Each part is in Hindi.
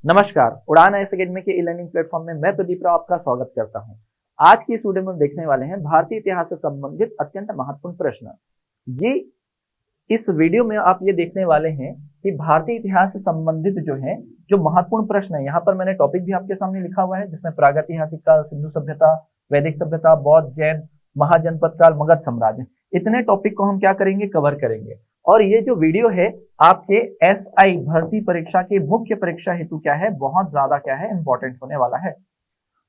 नमस्कार, उड़ान आईएएस एकेडमी के ई-लर्निंग प्लेटफॉर्म में मैं प्रदीप राव आपका स्वागत करता हूं। आज की इस वीडियो में हम देखने वाले हैं भारतीय इतिहास से संबंधित अत्यंत महत्वपूर्ण प्रश्न। ये इस वीडियो में आप ये देखने वाले हैं कि भारतीय इतिहास से संबंधित जो महत्वपूर्ण प्रश्न है, यहाँ पर मैंने टॉपिक भी आपके सामने लिखा हुआ है जिसमें प्रागैतिहासिक काल, सिंधु सभ्यता, वैदिक सभ्यता, बौद्ध, जैन, महाजनपद काल, मगध साम्राज्य, इतने टॉपिक को हम क्या करेंगे, कवर करेंगे। और ये जो वीडियो है आपके एसआई भर्ती परीक्षा के मुख्य परीक्षा हेतु क्या है, बहुत ज्यादा क्या है, इंपॉर्टेंट होने वाला है।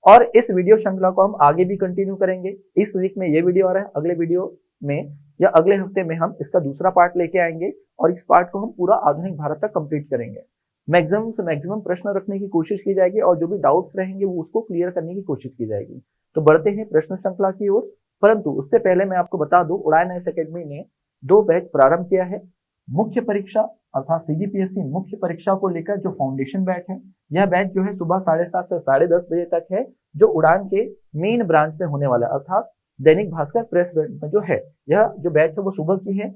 और इस वीडियो श्रृंखला को हम आगे भी कंटिन्यू करेंगे। इस वीक में ये वीडियो आ रहा है, अगले वीडियो में या अगले हफ्ते में हम इसका दूसरा पार्ट लेके आएंगे और इस पार्ट को हम पूरा आधुनिक भारत तक कंप्लीट करेंगे। मैक्सिमम से मैक्सिमम प्रश्न रखने की कोशिश की जाएगी और जो भी डाउट्स रहेंगे वो उसको क्लियर करने की कोशिश की जाएगी। तो बढ़ते हैं प्रश्न श्रृंखला की ओर, परंतु उससे पहले मैं आपको बता दूं, उड़ान आईएएस एकेडमी ने 2 बैच प्रारंभ किया है। मुख्य परीक्षा अर्थात सीजीपीएससी मुख्य परीक्षा को लेकर जो फाउंडेशन बैच है, यह बैच जो है सुबह 7:30 से 10:30 बजे तक है, जो उड़ान के मेन ब्रांच में होने वाला है अर्थात दैनिक भास्कर प्रेस में जो है, यह जो बैच है वो सुबह की है।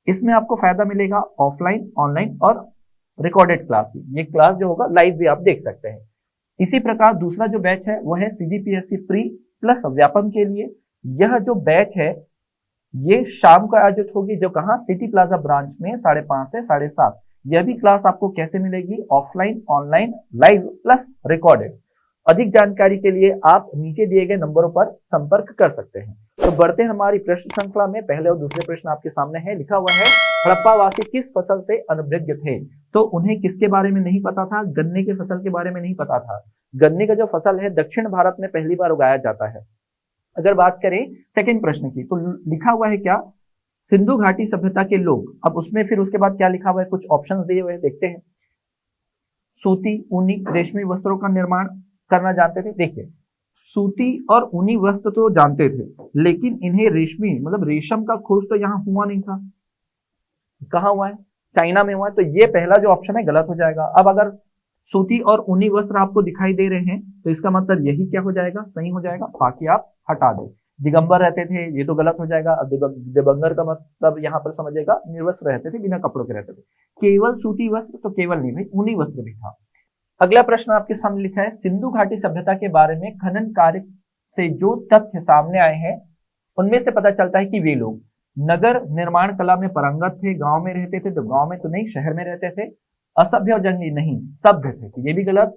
इसमें आपको फायदा मिलेगा ऑफलाइन, ऑनलाइन और रिकॉर्डेड क्लास की। ये क्लास जो होगा लाइव भी आप देख सकते हैं। इसी प्रकार दूसरा जो बैच है वो है सीजीपीएससी प्री प्लस व्यापम के लिए। यह जो बैच है ये शाम को आयोजित होगी, जो कहाँ, सिटी प्लाजा ब्रांच में 5:30 से 7:30। यह भी क्लास आपको कैसे मिलेगी, offline, online, live plus recorded. अधिक जानकारी के लिए आप नीचे दिए गए नंबरों पर संपर्क कर सकते हैं। तो बढ़ते हैं हमारी प्रश्न श्रृंखला में। पहले और दूसरे प्रश्न आपके सामने है, लिखा हुआ है हड़प्पावासी किस फसल से अनभिज्ञ थे। तो उन्हें किसके बारे में नहीं पता था, गन्ने के फसल के बारे में नहीं पता था। गन्ने का जो फसल है दक्षिण भारत में पहली बार उगाया जाता है। अगर बात करें सेकंड प्रश्न की, तो लिखा हुआ है क्या, सिंधु घाटी सभ्यता के लोग। अब उसमें फिर उसके बाद क्या लिखा हुआ है, कुछ ऑप्शंस दिए हुए हैं, देखते हैं। सूती, ऊनी, रेशमी वस्त्रों का निर्माण करना जानते थे। देखिए, सूती और ऊनी वस्त्र तो जानते थे, लेकिन इन्हें रेशमी मतलब रेशम का खोज तो यहाँ हुआ नहीं था। कहाँ हुआ है, चाइना में हुआ है। तो ये पहला जो ऑप्शन है गलत हो जाएगा। अब अगर सूती और ऊनी वस्त्र आपको दिखाई दे रहे हैं तो इसका मतलब यही क्या हो जाएगा, सही हो जाएगा, बाकी आप हटा दो। दिगंबर रहते थे, ये तो गलत हो जाएगा। अब दिगंबर का मतलब यहाँ पर समझेगा निर्वस्त्र रहते थे, बिना कपड़ों के रहते थे। केवल सूती वस्त्र तो केवल नहीं भाई, ऊनी वस्त्र भी था। अगला प्रश्न आपके सामने लिखा है, सिंधु घाटी सभ्यता के बारे में खनन कार्य से जो तथ्य सामने आए हैं उनमें से पता चलता है कि वे लोग नगर निर्माण कला में पारंगत थे, गांव में रहते थे। तो गांव में तो नहीं, शहर में रहते थे। असभ्य और जंगली नहीं, सभ्य थे, तो ये भी गलत।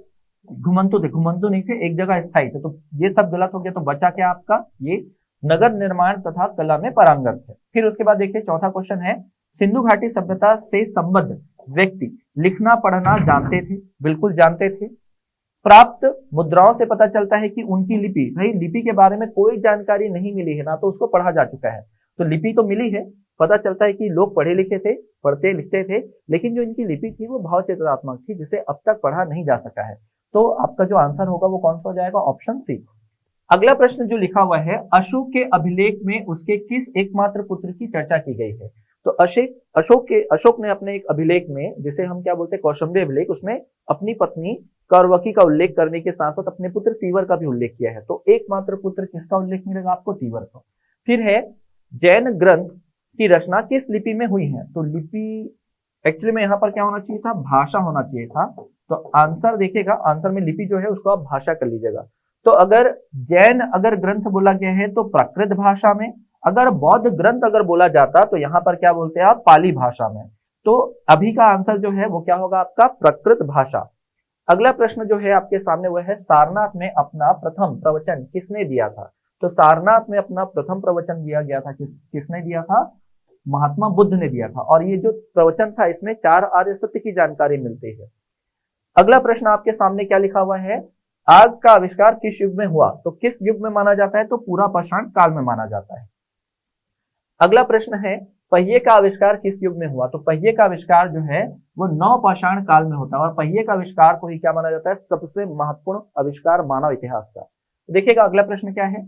घुमंतु थे, घुमंतु नहीं थे, एक जगह स्थायी थे। तो ये सब गलत हो गया। तो बचा क्या आपका, ये नगर निर्माण तथा कला में पारंगत थे। फिर उसके बाद देखिए चौथा क्वेश्चन है, सिंधु घाटी सभ्यता से संबद्ध व्यक्ति लिखना पढ़ना जानते थे। बिल्कुल जानते थे। प्राप्त मुद्राओं से पता चलता है कि उनकी लिपि, भाई लिपि के बारे में कोई जानकारी नहीं मिली है, ना तो उसको पढ़ा जा चुका है। तो लिपि तो मिली है, पता चलता है कि लोग पढ़े लिखे थे, पढ़ते लिखते थे, लेकिन जो इनकी लिपि थी वो भावचित्रात्मक थी, जिसे अब तक पढ़ा नहीं जा सका है। तो आपका जो आंसर होगा वो कौन सा हो जाएगा, ऑप्शन सी। अगला प्रश्न जो लिखा हुआ है, अशोक के अभिलेख में उसके किस एकमात्र पुत्र की चर्चा की गई है। तो अशोक ने अपने एक अभिलेख में, जिसे हम क्या बोलते हैं, कौशंबी अभिलेख, उसमें अपनी पत्नी कौरवकी का उल्लेख करने के साथ साथ अपने पुत्र तीवर का भी उल्लेख किया है। तो एकमात्र पुत्र किसका उल्लेख मिलेगा आपको, तीवर का। फिर है, जैन ग्रंथ की रचना किस लिपि में हुई है। तो लिपि एक्चुअली में यहाँ पर क्या होना चाहिए था, भाषा होना चाहिए था। तो आंसर देखिएगा, आंसर में लिपि जो है उसको आप भाषा कर लीजिएगा। तो अगर जैन ग्रंथ बोला गया है तो प्राकृत भाषा में, अगर बौद्ध ग्रंथ बोला जाता तो यहाँ पर क्या बोलते हैं आप, पाली भाषा में। तो अभी का आंसर जो है वो क्या होगा आपका, प्राकृत भाषा। अगला प्रश्न जो है आपके सामने वह है, सारनाथ में अपना प्रथम प्रवचन किसने दिया था। तो सारनाथ में अपना प्रथम प्रवचन दिया गया था, किसने दिया था, महात्मा बुद्ध ने दिया था। और ये जो प्रवचन था इसमें 4 आर्य सत्य की जानकारी मिलती है। अगला प्रश्न आपके सामने क्या लिखा हुआ है, आग का आविष्कार किस युग में हुआ। तो किस युग में माना जाता है, तो पूरा पाषाण काल में माना जाता है। अगला प्रश्न है, पहिए का आविष्कार किस युग में हुआ। तो पहिए का आविष्कार जो है वो नवपाषाण काल में होता है, और पहिए का आविष्कार को ही क्या माना जाता है, सबसे महत्वपूर्ण आविष्कार मानव इतिहास का। देखिएगा अगला प्रश्न क्या है,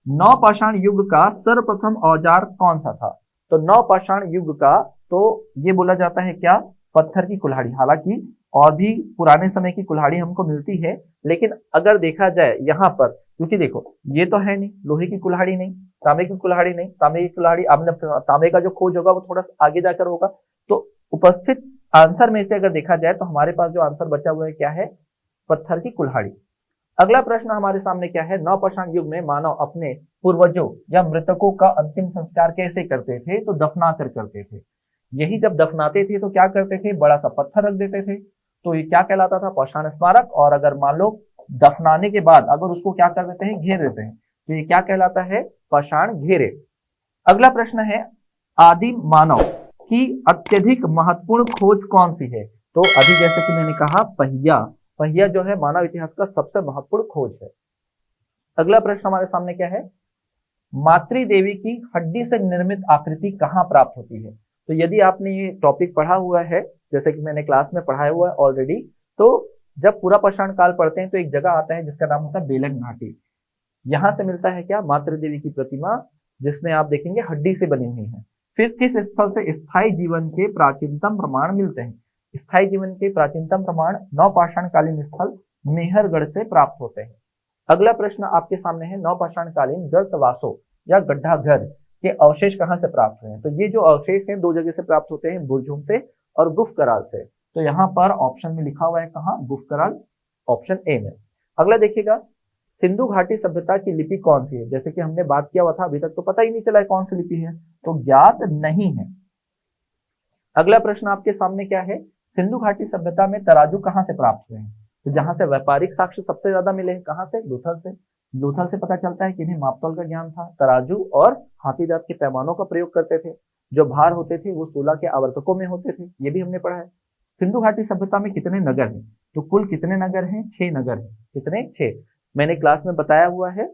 नवपाषाण युग का सर्वप्रथम औजार कौन सा था। तो नवपाषाण युग का तो ये बोला जाता है क्या, पत्थर की कुल्हाड़ी। हालांकि और भी पुराने समय की कुल्हाड़ी हमको मिलती है, लेकिन अगर देखा जाए यहाँ पर, क्योंकि देखो ये तो है नहीं, लोहे की कुल्हाड़ी नहीं, तांबे की कुल्हाड़ी नहीं, तांबे की कुल्हाड़ी तांबे का जो खोज होगा वो थोड़ा सा आगे जाकर होगा। तो उपस्थित आंसर में से अगर देखा जाए तो हमारे पास जो आंसर बचा हुआ है क्या है, पत्थर की कुल्हाड़ी। अगला प्रश्न हमारे सामने क्या है, नवपाषाण युग में मानव अपने पूर्वजों या मृतकों का अंतिम संस्कार कैसे करते थे, तो दफना कर करते थे। यही जब दफनाते थे तो क्या करते थे, बड़ा सा पत्थर रख देते थे, तो ये क्या कहलाता था, पाषाण स्मारक। और अगर मान लो दफनाने के बाद अगर उसको क्या कर देते हैं, घेर देते हैं, तो ये क्या कहलाता है, पाषाण घेरे। अगला प्रश्न है, आदिम मानव की अत्यधिक महत्वपूर्ण खोज कौन सी है, तो अभी जैसे कि मैंने कहा पहिया, पहिया जो है मानव इतिहास का सबसे महत्वपूर्ण खोज है। अगला प्रश्न हमारे सामने क्या है, मातृ देवी की हड्डी से निर्मित आकृति कहाँ प्राप्त होती है। तो यदि आपने ये टॉपिक पढ़ा हुआ है, जैसे कि मैंने क्लास में पढ़ाया हुआ है ऑलरेडी, तो जब पूरा पाषाण काल पढ़ते हैं तो एक जगह आता है जिसका नाम होता है बेलंग घाटी। यहां से मिलता है क्या, मातृ देवी की प्रतिमा, जिसमें आप देखेंगे हड्डी से बनी हुई है। फिर किस स्थल से स्थायी जीवन के प्राचीनतम प्रमाण मिलते हैं। स्थायी जीवन के प्राचीनतम प्रमाण नवपाषाण कालीन स्थल मेहरगढ़ से प्राप्त होते हैं। अगला प्रश्न आपके सामने है, नवपाषाण कालीन गर्तवासों या गड्ढा घर के अवशेष कहां से प्राप्त हुए हैं। तो ये जो अवशेष हैं दो जगह से प्राप्त होते हैं, बुरझुम से और गुफ कराल से। तो यहाँ पर ऑप्शन में लिखा हुआ है कहाँ, गुफ कराल, ऑप्शन ए में। अगला देखिएगा, सिंधु घाटी सभ्यता की लिपि कौन सी है। जैसे कि हमने बात किया हुआ था, अभी तक तो पता ही नहीं चला है कौन सी लिपि है, तो ज्ञात नहीं है। अगला प्रश्न आपके सामने क्या है, सिंधु घाटी सभ्यता में तराजू कहां से प्राप्त हुए हैं। तो जहां से व्यापारिक साक्ष्य सबसे ज्यादा मिले हैं, कहां से, लूथल से। लूथल से पता चलता है कि इन्हें मापतौल का ज्ञान था, तराजू और हाथी दांत के पैमानों का प्रयोग करते थे। जो भार होते थे वो 16 के आवर्तकों में होते थे, ये भी हमने पढ़ा है। सिंधु घाटी सभ्यता में कितने नगर हैं, तो कुल कितने नगर हैं, 6 नगर हैं। कितने, 6। मैंने क्लास में बताया हुआ है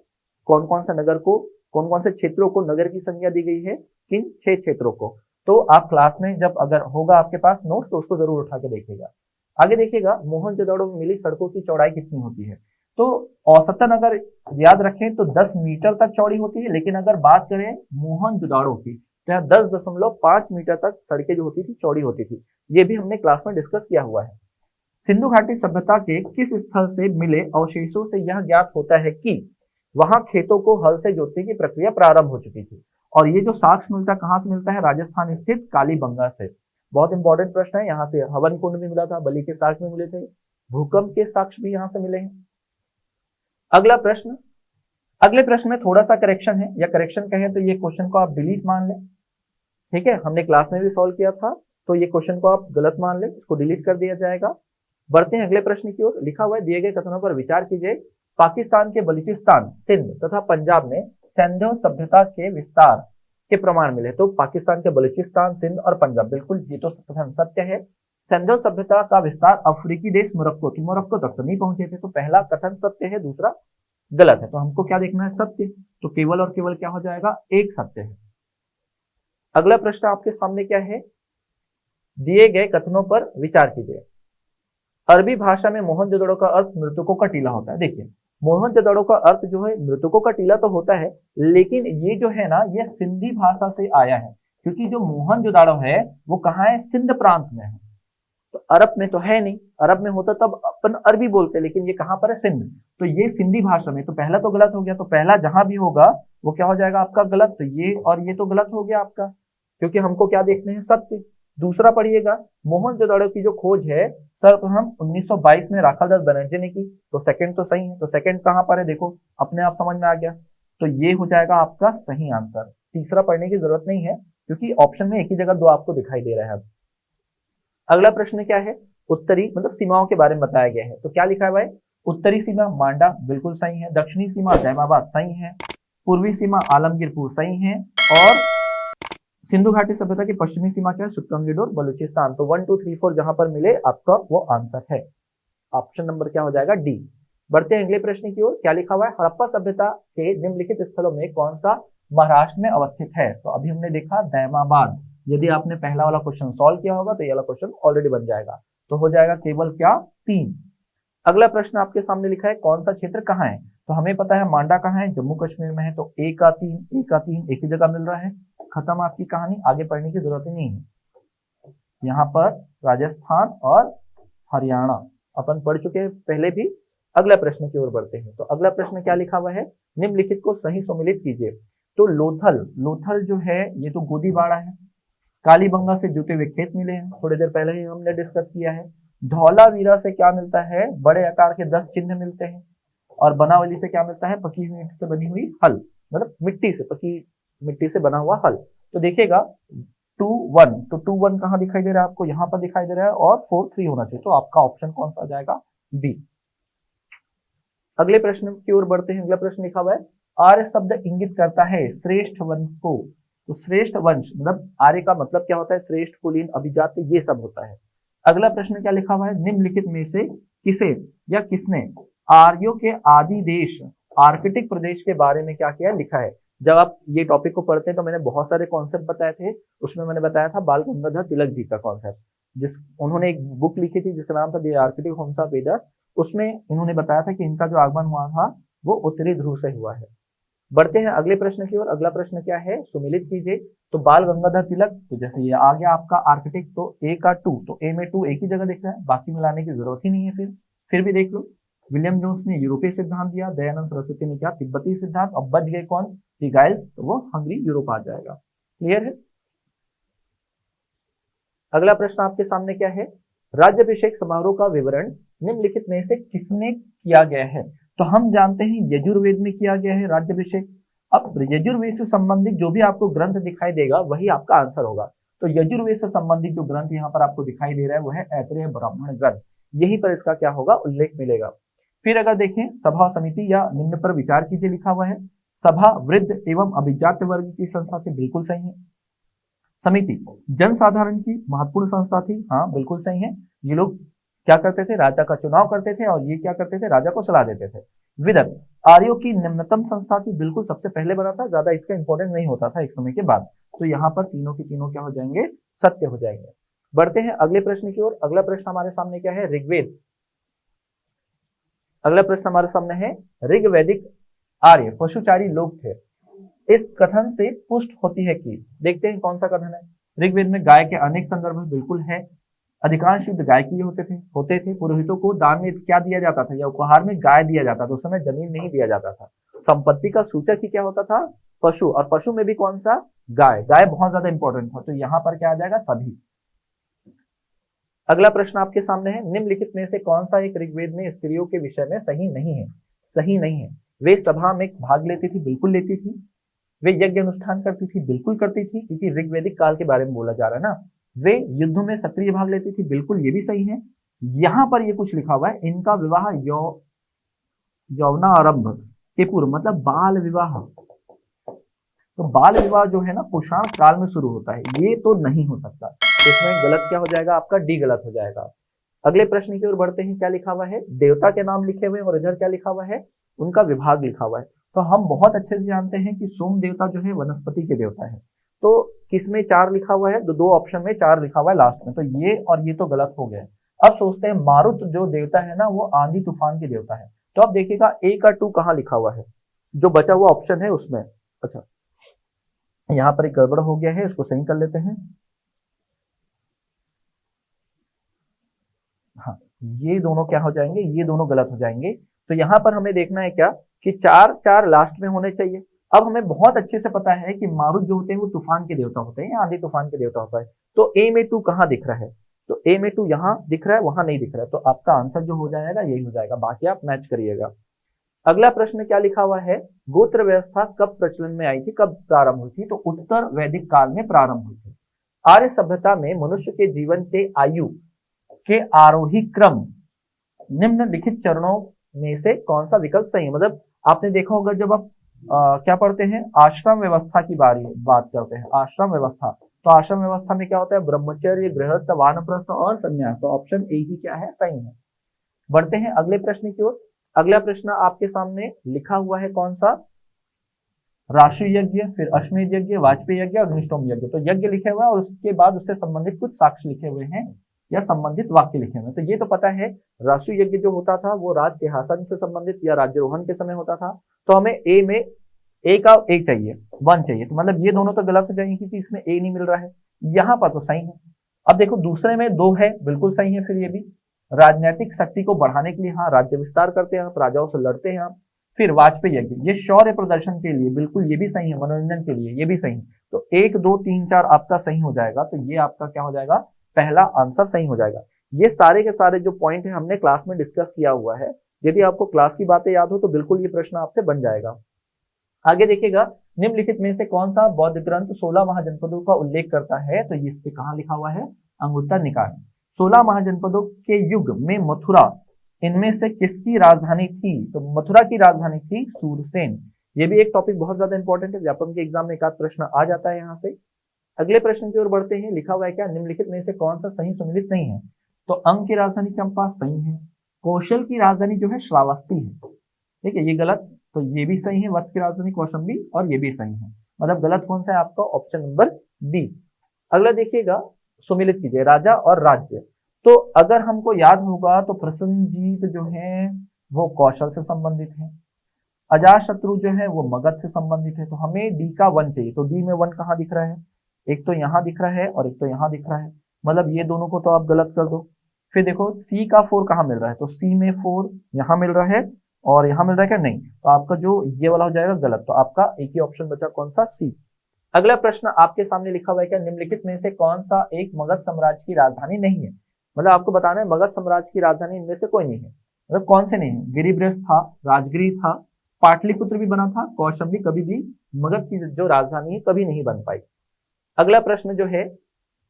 कौन कौन सा नगर को, कौन कौन से क्षेत्रों को नगर की संज्ञा दी गई है, किन 6 क्षेत्रों को। तो आप क्लास में जब अगर होगा आपके पास नोट तो उसको जरूर उठा के देखिएगा। आगे देखिएगा, मोहनजोदड़ो में मिली सड़कों की चौड़ाई कितनी होती है। तो औसतन अगर याद रखें तो 10 मीटर तक चौड़ी होती है, लेकिन अगर बात करें मोहनजोदड़ो की तो यहाँ 10.5 मीटर तक सड़कें जो होती थी चौड़ी होती थी। ये भी हमने क्लास में डिस्कस किया हुआ है। सिंधु घाटी सभ्यता के किस स्थल से मिले अवशेषों से यह ज्ञात होता है कि वहां खेतों को हल से जोतने की प्रक्रिया प्रारंभ हो चुकी थी। और ये जो साक्ष्य मिलता है कहां से मिलता है, राजस्थान स्थित कालीबंगा से। बहुत इंपॉर्टेंट प्रश्न है, यहाँ से हवन कुंड भी मिला था, बलि के साक्ष्य भी मिले थे, भूकंप के साक्ष्य भी यहाँ से मिले हैं। अगला प्रश्न, अगले प्रश्न में थोड़ा सा करेक्शन है, या करेक्शन कहें तो ये क्वेश्चन को आप डिलीट मान लें, ठीक है। हमने क्लास में भी सॉल्व किया था, तो ये क्वेश्चन को आप गलत मान लें, इसको डिलीट कर दिया जाएगा। बढ़ते हैं अगले प्रश्न की ओर। लिखा हुआ है, दिए गए कथनों पर विचार कीजिए। पाकिस्तान के बलूचिस्तान, सिंध तथा पंजाब में सिंधु सभ्यता के विस्तार के प्रमाण मिले। तो पाकिस्तान के बलूचिस्तान, सिंध और पंजाब, बिल्कुल ये तो कथन सत्य है। सिंधु सभ्यता का विस्तार अफ्रीकी देश मोरक्को की, मोरक्को तक तो नहीं पहुंचे थे, तो पहला कथन सत्य है, दूसरा गलत है। तो हमको क्या देखना है, सत्य। तो केवल और केवल क्या हो जाएगा, एक सत्य है। अगला प्रश्न आपके सामने क्या है, दिए गए कथनों पर विचार कीजिए। अरबी भाषा में मोहनजोदड़ो का अर्थ मृतकों का टीला होता है। देखिए, मोहनजोदड़ो का अर्थ जो है मृतकों का टीला तो होता है, लेकिन ये जो है ना, ये सिंधी भाषा से आया है, क्योंकि जो मोहनजोदड़ो है वो कहाँ है, सिंध प्रांत में है। तो अरब में तो है नहीं, अरब में होता तब अपन अरबी बोलते, लेकिन ये कहाँ पर है, सिंध। तो ये सिंधी भाषा में, तो पहला तो गलत हो गया। तो पहला जहां भी होगा वो क्या हो जाएगा आपका, गलत। तो ये और ये तो गलत हो गया आपका, क्योंकि हमको क्या देखने हैं, सत्य। दूसरा पढ़िएगा, मोहनजोदड़ो की जो खोज है सर्वप्रथम 1922 में राखालदास बनर्जी ने की। तो सेकंड तो सही है, तो सेकंड कहां पर है, देखो अपने आप समझ में आ गया। तो ये हो जाएगा आपका सही आंसर। तीसरा पढ़ने की जरूरत नहीं है, क्योंकि ऑप्शन में एक ही जगह दो आपको दिखाई दे रहा है। अगला प्रश्न क्या है, उत्तरी मतलब सीमाओं के बारे में बताया गया है। तो क्या लिखा हुआ है, उत्तरी सीमा मांडा, बिल्कुल सही है। दक्षिणी सीमा जैमाबाद, सही है। पूर्वी सीमा आलमगीरपुर, सही है। और सिंधु घाटी सभ्यता की पश्चिमी सीमा क्या है, सुत्तंगीडोर, बलूचिस्तान। तो 1 2 3 4 जहां पर मिले आपका वो आंसर है। ऑप्शन नंबर क्या हो जाएगा, डी। बढ़ते हैं अगले प्रश्न की ओर। क्या लिखा हुआ है, हड़प्पा सभ्यता के निम्नलिखित स्थलों में कौन सा महाराष्ट्र में अवस्थित है। तो अभी हमने देखा दैमाबाद। यदि आपने पहला वाला क्वेश्चन सॉल्व किया होगा तो ये वाला क्वेश्चन ऑलरेडी बन जाएगा। तो हो जाएगा केवल क्या, 3। अगला प्रश्न आपके सामने लिखा है, कौन सा क्षेत्र कहाँ है। तो हमें पता है मांडा कहाँ है, जम्मू कश्मीर में है। तो ए का 3 एक ही जगह मिल रहा है। खत्म आपकी कहानी, आगे पढ़ने की जरूरत ही नहीं है। यहाँ पर राजस्थान और हरियाणा अपन पढ़ चुके हैं पहले भी। अगला प्रश्न की ओर बढ़ते हैं। तो अगला प्रश्न क्या लिखा हुआ है, निम्नलिखित को सही सम्मिलित कीजिए। तो लोथल, लोथल जो है ये तो गोदीबाड़ा है। कालीबंगा से जुटे हुए खेत मिले हैं, थोड़ी देर पहले ही हमने डिस्कस किया है। धौलावीरा से क्या मिलता है, बड़े आकार के 10 चिन्ह मिलते हैं। और बनावली से क्या मिलता है, पकी हुई ईंट से बनी हुई हल, मतलब मिट्टी से, पकी मिट्टी से बना हुआ हल। तो देखिएगा 2 1, तो 2 1 कहाँ दिखाई दे रहा है आपको, यहाँ पर दिखाई दे रहा है, और 4 3 होना चाहिए। तो आपका ऑप्शन कौन सा आ जाएगा, बी। अगले प्रश्न की ओर बढ़ते हैं। अगला प्रश्न लिखा हुआ है, आर्य शब्द इंगित करता है श्रेष्ठ वंश को। तो श्रेष्ठ वंश मतलब आर्य का मतलब क्या होता है, श्रेष्ठ, कुलीन, अभिजात्य, ये सब होता है। अगला प्रश्न क्या लिखा हुआ है, निम्नलिखित में से किसे या किसने आर्यों के आदि देश आर्कटिक प्रदेश के बारे में क्या किया, लिखा है। जब आप ये टॉपिक को पढ़ते हैं तो मैंने बहुत सारे कॉन्सेप्ट बताए थे, उसमें मैंने बताया था बाल गंगाधर तिलक जी का कॉन्सेप्ट, जिस उन्होंने एक बुक लिखी थी जिसका नाम था the Arctic homes of weather. उसमें इन्होंने बताया था कि इनका जो आगमन हुआ था वो उत्तरी ध्रुव से हुआ है। बढ़ते हैं अगले प्रश्न की ओर। अगला प्रश्न क्या है, सुमिलित कीजिए। तो बाल गंगाधर तिलक, तो जैसे ये आ गया आपका आर्कटिक, तो ए का 2, तो ए में 2 एक ही जगह दिख रहा है, बाकी मिलाने की जरूरत ही नहीं है। फिर भी देख लो, विलियम जोन्स ने यूरोपीय सिद्धांत दिया, दयानंद सरस्वती ने क्या, तिब्बती सिद्धांत। अब बच गए कौन, टिगाइल्स, तो वो हंगरी यूरोप आ जाएगा। क्लियर है। अगला प्रश्न आपके सामने क्या है, राज्याभिषेक समारोह का विवरण निम्नलिखित में से किसने किया गया है। तो हम जानते हैं यजुर्वेद में किया गया है राज्याभिषेक। अब यजुर्वेद से संबंधित जो भी आपको ग्रंथ दिखाई देगा वही आपका आंसर होगा। तो यजुर्वेद से संबंधित जो ग्रंथ यहाँ पर आपको दिखाई दे रहा है वो है ऐतरेय ब्राह्मण ग्रंथ, यही पर इसका क्या होगा, उल्लेख मिलेगा। फिर अगर देखें, सभा समिति या निम्न पर विचार कीजिए लिखा हुआ है। सभा वृद्ध एवं अभिजात वर्ग की संस्था थी, बिल्कुल सही है। समिति जनसाधारण की महत्वपूर्ण संस्था थी, हाँ बिल्कुल सही है। ये लोग क्या करते थे, राजा का चुनाव करते थे, और ये क्या करते थे, राजा को सलाह देते थे। विदर्भ आर्यों की निम्नतम संस्था थी, बिल्कुल सबसे पहले बना था, ज्यादा इसका इंपॉर्टेंट नहीं होता था एक समय के बाद। तो यहाँ पर तीनों की तीनों क्या हो जाएंगे, सत्य हो जाएंगे। बढ़ते हैं अगले प्रश्न की ओर। अगला प्रश्न हमारे सामने क्या है, ऋग्वेद। अगला प्रश्न हमारे सामने है, ऋग्वैदिक आर्य पशुचारी लोग थे, इस कथन से पुष्ट होती है कि, देखते हैं कौन सा कथन है। ऋग्वेद में गाय के अनेक संदर्भ बिल्कुल है, अधिकांश युद्ध गाय के होते थे। पुरोहितों को दान में क्या दिया जाता था, या उपहार में गाय दिया जाता था, उस समय जमीन नहीं दिया जाता था। संपत्ति का सूचक ही क्या होता था, पशु, और पशु में भी कौन सा, गाय। गाय बहुत ज्यादा इंपॉर्टेंट था, तो यहाँ पर क्या आ जाएगा, सभी। अगला प्रश्न आपके सामने है, निम्नलिखित में से कौन सा एक ऋग्वेद में स्त्रियों के विषय में सही नहीं है। सही नहीं है, वे सभा में भाग लेती थी, बिल्कुल लेती थी। वे यज्ञ अनुष्ठान करती थी, बिल्कुल करती थी, क्योंकि ऋग्वैदिक काल के बारे में बोला जा रहा है ना। वे युद्धों में सक्रिय भाग लेती थी, बिल्कुल ये भी सही है। यहाँ पर ये कुछ लिखा हुआ है, इनका विवाह यौवनारंभ के पूर्व, मतलब बाल विवाह। तो बाल विवाह जो है ना कुषाण काल में शुरू होता है, ये तो नहीं हो सकता। तो इसमें गलत क्या हो जाएगा, आपका डी गलत हो जाएगा। अगले प्रश्न की ओर बढ़ते हैं। क्या लिखा हुआ है, देवता के नाम लिखे हुए, और इधर क्या लिखा हुआ है, उनका विभाग लिखा हुआ है। तो हम बहुत अच्छे से जानते हैं कि सोम देवता जो है वनस्पति के देवता है। तो किसमें 4 लिखा हुआ है, दो ऑप्शन में 4 लिखा हुआ है लास्ट में, तो ये और ये तो गलत हो गया। अब सोचते हैं मारुत जो देवता है ना वो आंधी तूफान के देवता है। तो अब देखिएगा ए का 2 कहाँ लिखा हुआ है, जो बचा हुआ ऑप्शन है उसमें। अच्छा, यहाँ पर एक गड़बड़ हो गया है, इसको सही कर लेते हैं। हाँ, ये दोनों क्या हो जाएंगे, ये दोनों गलत हो जाएंगे। तो यहाँ पर हमें देखना है क्या, कि 4 4 लास्ट में होने चाहिए। अब हमें बहुत अच्छे से पता है कि मारुत जो होते हैं वो तूफान के देवता होते हैं, आंधी तूफान के देवता होता है। तो ए में 2 कहाँ दिख रहा है, तो ए में 2 यहाँ दिख रहा है, वहां नहीं दिख रहा है। तो आपका आंसर जो हो जाएगा यही हो जाएगा, बाकी आप मैच करिएगा। अगला प्रश्न क्या लिखा हुआ है, गोत्र व्यवस्था कब प्रचलन में आई थी, कब प्रारंभ हुई थी। तो उत्तर वैदिक काल में प्रारंभ हुई थी। आर्य सभ्यता में मनुष्य के जीवन के आयु के आरोही क्रम निम्नलिखित चरणों में से कौन सा विकल्प सही है। मतलब आपने देखा होगा जब आप क्या पढ़ते हैं, आश्रम व्यवस्था की बात करते हैं, आश्रम व्यवस्था। तो आश्रम व्यवस्था में क्या होता है, ब्रह्मचर्य, गृहस्थ, वानप्रस्थ और संन्यास। तो ऑप्शन ए ही क्या है, सही है। बढ़ते हैं अगले प्रश्न की ओर। अगला प्रश्न आपके सामने लिखा हुआ है कौन सा, राशि यज्ञ, फिर अश्वमेध यज्ञ, वाजपेयी यज्ञ और अग्निष्टोम यज्ञ। तो यज्ञ लिखे हुआ है और उसके बाद उससे संबंधित कुछ साक्ष्य लिखे हुए हैं या संबंधित वाक्य लिखे हुए हैं। तो ये तो पता है, राष्ट्रीय यज्ञ जो होता था वो राज सिंहासन से संबंधित या राज्यरोहण के समय होता था। तो हमें ए में ए का 1 चाहिए, 1 चाहिए। तो मतलब ये दोनों तो गलत हो जाएंगे क्योंकि इसमें ए नहीं मिल रहा है, यहाँ पर तो सही है। अब देखो दूसरे में 2 है, बिल्कुल सही है। फिर ये भी राजनीतिक शक्ति को बढ़ाने के लिए, हाँ राज्य विस्तार करते हैं आप, राजाओं से लड़ते हैं आप। फिर वाजपेयी यज्ञ, ये शौर्य प्रदर्शन के लिए, बिल्कुल ये भी सही है, मनोरंजन के लिए ये भी सही है। तो 1 2 3 4 आपका सही हो जाएगा। तो ये आपका क्या हो जाएगा, पहला आंसर सही हो जाएगा। ये सारे के सारे जो पॉइंट है हमने क्लास में डिस्कस किया हुआ है। यदि आपको क्लास की बातें याद हो तो बिल्कुल ये प्रश्न आपसे बन जाएगा। आगे देखिएगा, निम्नलिखित में से कौन सा बौद्ध ग्रंथ 16 महाजनपदों का उल्लेख करता है? तो ये इस पे कहाँ लिखा हुआ है? अंगुत्तर निकाय। 16 महाजनपदों के युग में मथुरा इनमें से किसकी राजधानी थी? तो मथुरा की राजधानी थी सूरसेन। ये भी एक टॉपिक बहुत ज्यादा इंपॉर्टेंट है, व्यापम के एग्जाम में एक आध प्रश्न आ जाता है यहाँ से। अगले प्रश्न की ओर बढ़ते हैं। लिखा हुआ है क्या? निम्नलिखित में से कौन सा सही सुमिलित नहीं है? तो अंग की राजधानी चंपा सही है। कौशल की राजधानी जो है श्रावस्ती है, ठीक है, ये गलत। तो ये भी सही है, वत्स की राजधानी कौशंबी, और ये भी सही है। मतलब गलत कौन सा है आपका? Option number B. अगला देखिएगा, सुमिलित कीजिए राजा और राज्य। तो अगर हमको याद होगा तो प्रसन्नजीत जो है वो कौशल से संबंधित है, अजातशत्रु जो है वो मगध से संबंधित है। तो हमें डी का 1 चाहिए। तो डी में 1 कहाँ दिख रहा है? एक तो यहाँ दिख रहा है और एक तो यहाँ दिख रहा है, मतलब ये दोनों को तो आप गलत कर दो। फिर देखो सी का 4 कहाँ मिल रहा है? तो सी में 4 यहाँ मिल रहा है और यहाँ मिल रहा है क्या? नहीं। तो आपका जो ये वाला हो जाएगा गलत। तो आपका एक ही ऑप्शन बचा, कौन सा? सी। अगला प्रश्न आपके सामने लिखा हुआ है क्या? निम्नलिखित में से कौन सा एक मगध साम्राज्य की राजधानी नहीं है? मतलब आपको बताना है मगध साम्राज्य की राजधानी इनमें से कोई नहीं है। मतलब कौन से नहीं है? गिरिब्रज था, राजगिरी था, पाटलिपुत्र भी बना था, कौशंबी कभी भी मगध की जो राजधानी है कभी नहीं बन पाई। अगला प्रश्न जो है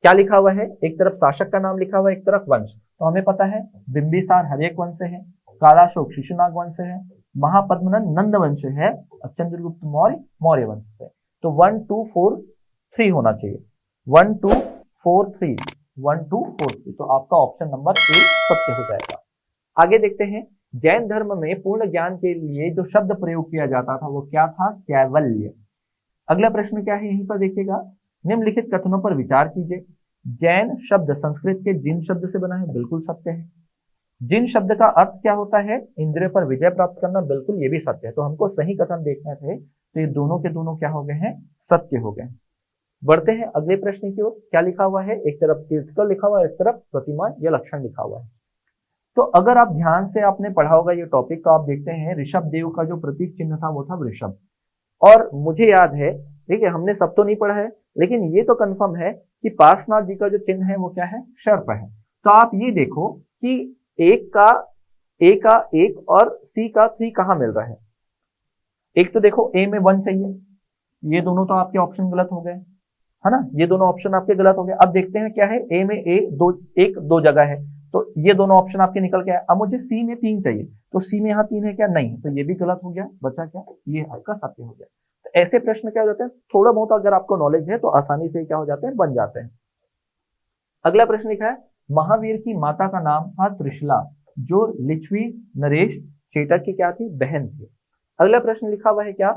क्या लिखा हुआ है? एक तरफ शासक का नाम लिखा हुआ है, एक तरफ वंश। तो हमें पता है बिंबिसार हर्यक वंश से है, कालाशोक शिशुनाग वंश से है, महापद्मनंद नंद वंश है, और चंद्रगुप्त मौर्य मौर्य वंश से। तो 1 2 4 3 होना चाहिए। 1 2 4 3, 1 2 4 3। तो आपका ऑप्शन नंबर ए सत्य हो जाएगा। आगे देखते हैं, जैन धर्म में पूर्ण ज्ञान के लिए जो शब्द प्रयोग किया जाता था वो क्या था? कैवल्य। अगला प्रश्न क्या है? यहीं पर देखिएगा, निम्नलिखित कथनों पर विचार कीजिए। जैन शब्द संस्कृत के जिन शब्द से बना है, बिल्कुल सत्य है। जिन शब्द का अर्थ क्या होता है? इंद्रिय पर विजय प्राप्त करना, बिल्कुल ये भी सत्य है। तो हमको सही कथन देखने थे, तो ये दोनों के दोनों क्या हो गए हैं? सत्य हो गए। बढ़ते हैं अगले प्रश्न की ओर। क्या लिखा हुआ है? एक तरफ तीर्थकर लिखा हुआ है, एक तरफ प्रतिमा या लक्षण लिखा हुआ है। तो अगर आप ध्यान से आपने पढ़ा होगा ये टॉपिक, तो आप देखते हैं ऋषभ देव का जो प्रतीक चिन्ह था वो था वृषभ। और मुझे याद है, ठीक है, हमने सब तो नहीं पढ़ा है, लेकिन ये तो कंफर्म है कि पार्श्वनाथ जी का जो चिन्ह है वो क्या है? सर्प है। तो आप ये देखो कि ए का 1 और सी का 3 कहाँ मिल रहा है? एक तो देखो ए में 1 चाहिए, ये दोनों तो आपके ऑप्शन गलत हो गए, है ना, ये दोनों ऑप्शन आपके गलत हो गए। अब देखते हैं क्या है, ए में एक दो जगह है, तो ये दोनों ऑप्शन आपके निकल के आए। अब मुझे सी में 3 चाहिए, तो सी में यहाँ 3 है क्या? नहीं, तो ये भी गलत हो गया। बचा क्या? ये आपका सत्य हो गया। तो ऐसे प्रश्न क्या हो जाते हैं, थोड़ा बहुत अगर आपको नॉलेज है तो आसानी से क्या हो जाते हैं? बन जाते हैं। अगला प्रश्न लिखा है, महावीर की माता का नाम था त्रिशला, जो लिच्छवी नरेश चेटक की क्या थी? बहन थी। अगला प्रश्न लिखा हुआ है क्या?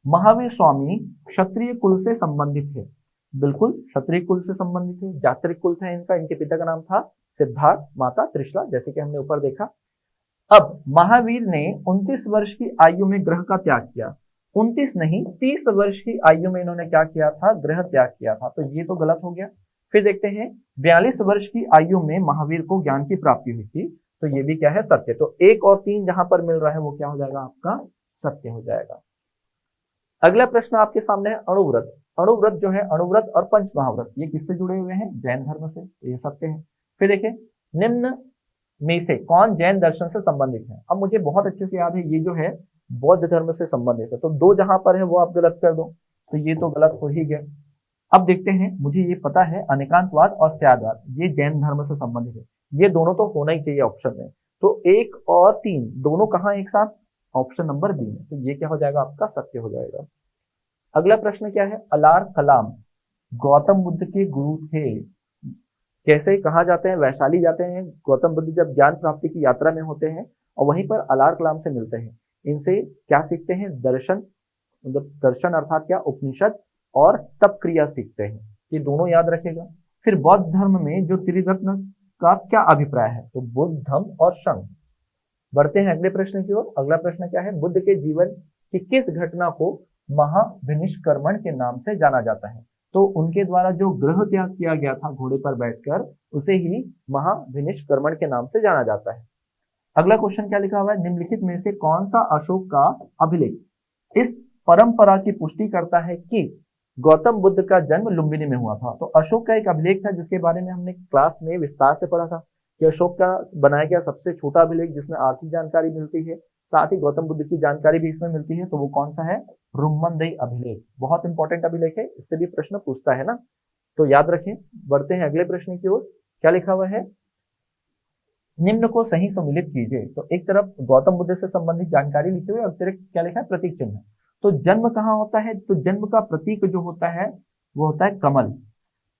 महावीर स्वामी क्षत्रिय कुल से संबंधित है। बिल्कुल क्षत्रिय कुल से संबंधित है, जात्रिक कुल था इनका। इनके पिता का नाम था सिद्धार्थ, माता त्रिशला, जैसे कि हमने ऊपर देखा। अब महावीर ने 29 वर्ष की आयु में ग्रह का त्याग किया। 29 नहीं, 30 वर्ष की आयु में इन्होंने क्या किया था? ग्रह त्याग किया था। तो ये तो गलत हो गया। फिर देखते हैं, 42 वर्ष की आयु में महावीर को ज्ञान की प्राप्ति हुई थी। तो ये भी क्या है? सत्य। तो 1 और 3 जहां पर मिल रहा है वो क्या हो जाएगा? आपका सत्य हो जाएगा। अगला प्रश्न आपके सामने है, अणुव्रत। अणुव्रत जो है, अणुव्रत और पंच महाव्रत, ये किससे जुड़े हुए हैं? जैन धर्म से। तो ये सत्य है। फिर देखिए, निम्न में से कौन जैन दर्शन से संबंधित है? अब मुझे बहुत अच्छे से याद है, ये जो है बौद्ध धर्म से संबंधित है। तो 2 जहां पर है वो आप गलत कर दो, तो ये तो गलत हो ही गया। अब देखते हैं, मुझे ये पता है अनेकांतवाद और स्यादवाद ये जैन धर्म से संबंधित है। ये दोनों तो होना ही चाहिए ऑप्शन में। तो 1 और 3 दोनों कहाँ एक साथ? ऑप्शन नंबर बी में। तो ये क्या हो जाएगा? आपका सत्य हो जाएगा। अगला प्रश्न क्या है? अलार कलाम गौतम बुद्ध के गुरु थे। कैसे, कहाँ जाते हैं? वैशाली जाते हैं। गौतम बुद्ध जब ज्ञान प्राप्ति की यात्रा में होते हैं और वहीं पर अलार कलाम से मिलते हैं। इनसे क्या सीखते हैं? दर्शन, मतलब दर्शन अर्थात क्या? उपनिषद और तप क्रिया सीखते हैं। ये दोनों याद रखेगा। फिर बौद्ध धर्म में जो त्रिरत्न का क्या अभिप्राय है? तो बुद्ध, धम्म और संघ। बढ़ते हैं अगले प्रश्न की ओर। अगला प्रश्न क्या है? बुद्ध के जीवन की किस घटना को महाविनिष्क्रमण के नाम से जाना जाता है? तो उनके द्वारा जो ग्रह त्याग किया गया था घोड़े पर बैठकर, उसे ही महाविनिष्क्रमण के नाम से जाना जाता है। अगला क्वेश्चन क्या लिखा हुआ है? निम्नलिखित में से कौन सा अशोक का अभिलेख इस परंपरा की पुष्टि करता है कि गौतम बुद्ध का जन्म लुम्बिनी में हुआ था? तो अशोक का एक अभिलेख था जिसके बारे में हमने क्लास में विस्तार से पढ़ा था। कि अशोक का बनाया गया सबसे छोटा अभिलेख जिसमें आर्थिक जानकारी मिलती है, साथ ही गौतम बुद्ध की जानकारी भी इसमें मिलती है, तो वो कौन सा है? रुम्मनदेई अभिलेख। बहुत इंपॉर्टेंट अभिलेख है, इससे भी प्रश्न पूछता है ना, तो याद रखें। बढ़ते हैं अगले प्रश्न की ओर। क्या लिखा हुआ है? निम्न को सही सम्मिलित कीजिए। तो एक तरफ गौतम बुद्ध से संबंधित जानकारी लिखी हुई है और अतिरिक्त क्या लिखा है? प्रतीक चिन्ह। तो जन्म कहाँ होता है? तो जन्म का प्रतीक जो होता है वो होता है कमल।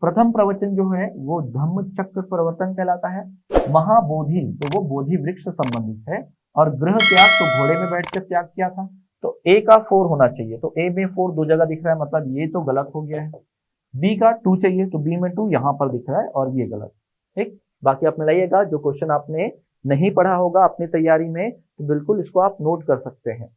प्रथम प्रवचन जो है वो धम्म चक्र प्रवर्तन कहलाता है। महाबोधि तो वो बोधि वृक्ष से संबंधित है। और गृह त्याग तो घोड़े में बैठकर त्याग किया था। तो ए का 4 होना चाहिए, तो ए में 4 दो जगह दिख रहा है, मतलब ये तो गलत हो गया है। बी का 2 चाहिए, तो बी में 2 यहाँ पर दिख रहा है और ये गलत। ठीक, बाकी आप मिलाइएगा। जो क्वेश्चन आपने नहीं पढ़ा होगा अपनी तैयारी में तो बिल्कुल इसको आप नोट कर सकते हैं।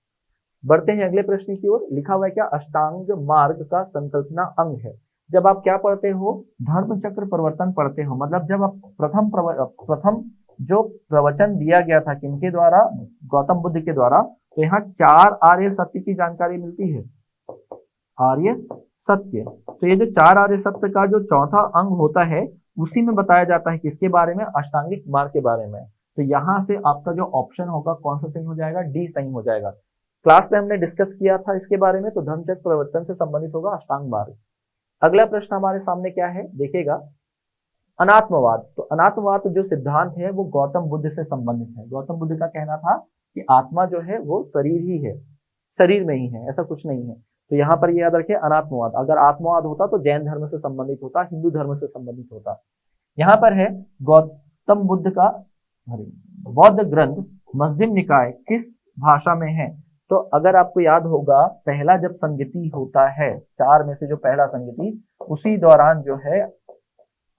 बढ़ते हैं अगले प्रश्न की ओर। लिखा हुआ है क्या? अष्टांग मार्ग का संकल्पना अंग है। जब आप क्या पढ़ते हो? धर्म चक्र प्रवर्तन पढ़ते हो, मतलब जब आप प्रथम जो प्रवचन दिया गया था किनके द्वारा? गौतम बुद्ध के द्वारा। तो यहाँ 4 आर्य सत्य की जानकारी मिलती है। आर्य सत्य, तो ये जो 4 आर्य सत्य का जो चौथा अंग होता है उसी में बताया जाता है किसके बारे में? अष्टांगिक मार्ग के बारे में। तो यहाँ से आपका जो ऑप्शन होगा कौन सा सही हो जाएगा? डी सही हो जाएगा। क्लास में हमने डिस्कस किया था इसके बारे में, तो धर्मचक्र प्रवर्तन से संबंधित होगा अष्टांग मार्ग। अगला प्रश्न हमारे सामने क्या है देखिएगा, अनात्मवाद। तो अनात्मवाद जो सिद्धांत है वो गौतम बुद्ध से संबंधित है। गौतम बुद्ध का कहना था कि आत्मा जो है वो शरीर ही है, शरीर में ही है, ऐसा कुछ नहीं है। तो यहाँ पर याद रखिए अनात्मवाद। अगर आत्मवाद होता तो जैन धर्म से संबंधित होता, हिंदू धर्म से संबंधित होता। यहाँ पर है गौतम बुद्ध का बौद्ध ग्रंथ मध्यम निकाय किस भाषा में है? तो अगर आपको याद होगा पहला जब संगति होता है, 4 में से जो पहला संगति, उसी दौरान जो है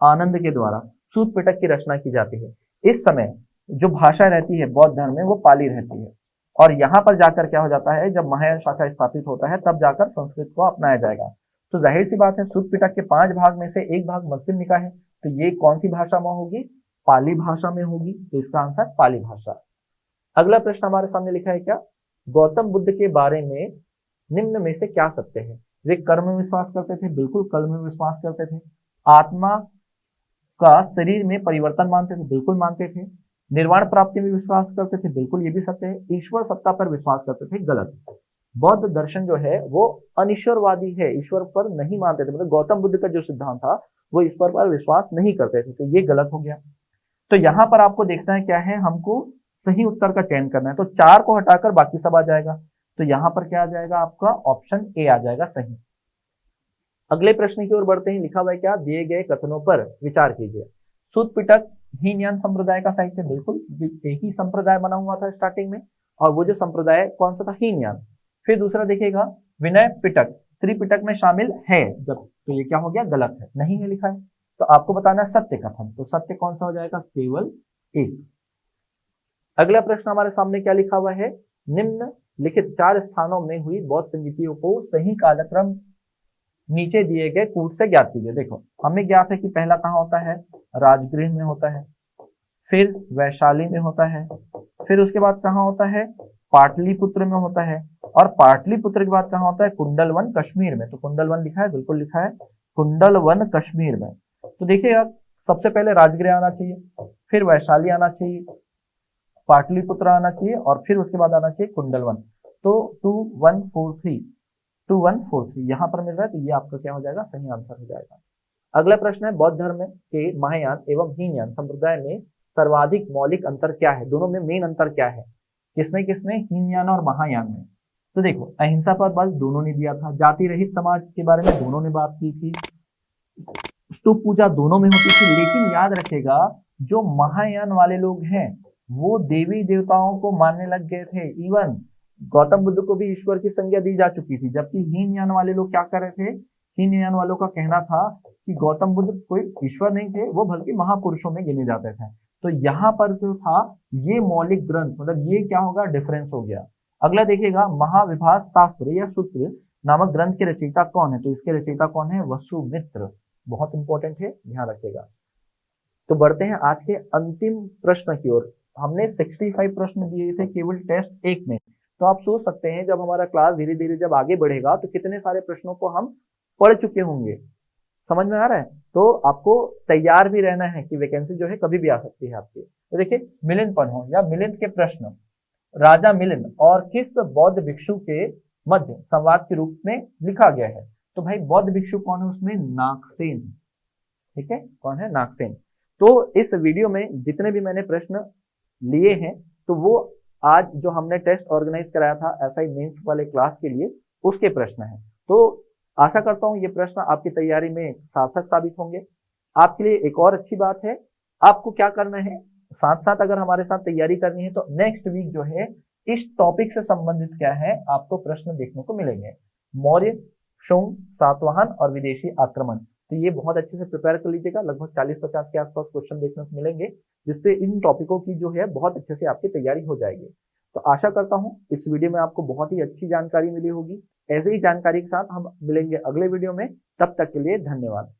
आनंद के द्वारा सूत पिटक की रचना की जाती है। इस समय जो भाषा रहती है बौद्ध धर्म में वो पाली रहती है। और यहाँ पर जाकर क्या हो जाता है, जब महायान शाखा स्थापित होता है तब जाकर संस्कृत को अपनाया जाएगा। तो जाहिर सी बात है सूत पिटक के 5 भाग में से एक भाग मध्यम निकाय है, तो ये कौन सी भाषा में होगी? पाली भाषा में होगी। तो इसका आंसर पाली भाषा। अगला प्रश्न हमारे सामने लिखा है क्या? गौतम बुद्ध के बारे में निम्न में से क्या सत्य है? वे कर्म में विश्वास करते थे, बिल्कुल कर्म में विश्वास करते थे। आत्मा का शरीर में परिवर्तन मानते थे, बिल्कुल मानते थे। निर्वाण प्राप्ति में विश्वास करते थे, बिल्कुल ये भी सत्य है। ईश्वर सत्ता पर विश्वास करते थे, गलत। बौद्ध दर्शन जो है वो अनिश्वरवादी है, ईश्वर पर नहीं मानते थे। मतलब गौतम बुद्ध का जो सिद्धांत था वो ईश्वर पर विश्वास नहीं करते थे, तो ये गलत हो गया। तो यहाँ पर आपको देखना है क्या है, हमको सही उत्तर का चयन करना है। तो 4 को हटाकर बाकी सब आ जाएगा। तो यहाँ पर क्या आ जाएगा? आपका ऑप्शन ए आ जाएगा सही। अगले प्रश्न की ओर बढ़ते हैं। लिखा हुआ है क्या? दिए गए कथनों पर विचार कीजिए। सूत पिटक हीनयान संप्रदाय का साहित्य, बिल्कुल एक ही संप्रदाय बना हुआ था स्टार्टिंग में, और वो जो संप्रदाय कौन सा था? हीनयान। फिर दूसरा देखिएगा विनय पिटक त्रिपिटक में शामिल है, जब तो ये क्या हो गया? गलत है, नहीं है लिखा है। तो आपको बताना है सत्य कथन, तो सत्य कौन सा हो जाएगा? केवल एक। अगला प्रश्न हमारे सामने क्या लिखा हुआ है? निम्न लिखित 4 स्थानों में हुई बौद्ध संगतियों को सही कालक्रम नीचे दिए गए कूट से ज्ञात कीजिए। देखो हमें ज्ञात है कि पहला कहाँ होता है? राजगृह में होता है, फिर वैशाली में होता है, फिर उसके बाद कहाँ होता है? पाटलिपुत्र में होता है, और पाटलिपुत्र के बाद कहाँ होता है? कुंडलवन कश्मीर में। तो कुंडलवन लिखा है, बिल्कुल लिखा है कुंडलवन कश्मीर में। तो देखिए सबसे पहले राजगृह आना चाहिए, फिर वैशाली आना चाहिए, पाटलिपुत्र आना चाहिए, और फिर उसके बाद आना चाहिए कुंडलवन। तो 2143 यहाँ पर मिल रहा है, तो ये आपका क्या हो जाएगा? सही आंसर हो जाएगा। अगला प्रश्न है बौद्ध धर्म के महायान एवं हीनयान संप्रदाय में सर्वाधिक मौलिक अंतर क्या है? दोनों में मेन अंतर क्या है? किसमें किसमें? हीनयान और महायान में। तो देखो अहिंसा पर बल दोनों ने दिया था, जाति रहित समाज के बारे में दोनों ने बात की थी, स्तूप पूजा दोनों में होती थी। लेकिन याद रखेगा जो महायान वाले लोग हैं वो देवी देवताओं को मानने लग गए थे। इवन गौतम बुद्ध को भी ईश्वर की संज्ञा दी जा चुकी थी, जबकि हीनयान वाले लोग क्या कर रहे थे? हीनयान वालों का कहना था कि गौतम बुद्ध कोई ईश्वर नहीं थे, वो बल्कि महापुरुषों में गिने जाते थे। तो यहाँ पर जो था ये मौलिक ग्रंथ, मतलब ये क्या होगा? डिफरेंस हो गया। अगला देखिएगा महाविभास शास्त्र या सूत्र नामक ग्रंथ के रचयिता कौन है? तो इसके रचयिता कौन है? वसुमित्र। बहुत इंपॉर्टेंट है, ध्यान रखिएगा। तो बढ़ते हैं आज के अंतिम प्रश्न की ओर। हमने 65 प्रश्न दिए थे केवल टेस्ट 1 में। तो आप सोच सकते हैं जब हमारा क्लास धीरे धीरे जब आगे बढ़ेगा तो कितने सारे प्रश्नों को हम पढ़ चुके होंगे। समझ में आ रहा है? तो आपको तैयार भी रहना है कि वैकेंसी जो है कभी भी आ सकती है आपकी। तो देखिए, मिलिंद पढ़ो या मिलिंद के प्रश्न, राजा मिलिंद और किस बौद्ध भिक्षु के मध्य संवाद के रूप में लिखा गया है? तो भाई बौद्ध भिक्षु कौन है उसमें? नागसेन। ठीक है, कौन है? नागसेन। तो इस वीडियो में जितने भी मैंने प्रश्न लिए हैं, तो वो आज जो हमने टेस्ट ऑर्गेनाइज कराया था एसआई मेंस वाले क्लास के लिए, उसके प्रश्न हैं। तो आशा करता हूं ये प्रश्न आपकी तैयारी में सार्थक साबित होंगे। आपके लिए एक और अच्छी बात है, आपको क्या करना है, साथ साथ अगर हमारे साथ तैयारी करनी है तो नेक्स्ट वीक जो है इस टॉपिक से संबंधित क्या है आपको प्रश्न देखने को मिलेंगे। मौर्य, शुंग, सातवाहन और विदेशी आक्रमण। तो ये बहुत अच्छे से प्रिपेयर कर लीजिएगा, लगभग 40-50 के आसपास क्वेश्चन देखने को मिलेंगे, जिससे इन टॉपिकों की जो है बहुत अच्छे से आपकी तैयारी हो जाएगी। तो आशा करता हूं इस वीडियो में आपको बहुत ही अच्छी जानकारी मिली होगी। ऐसे ही जानकारी के साथ हम मिलेंगे अगले वीडियो में, तब तक के लिए धन्यवाद।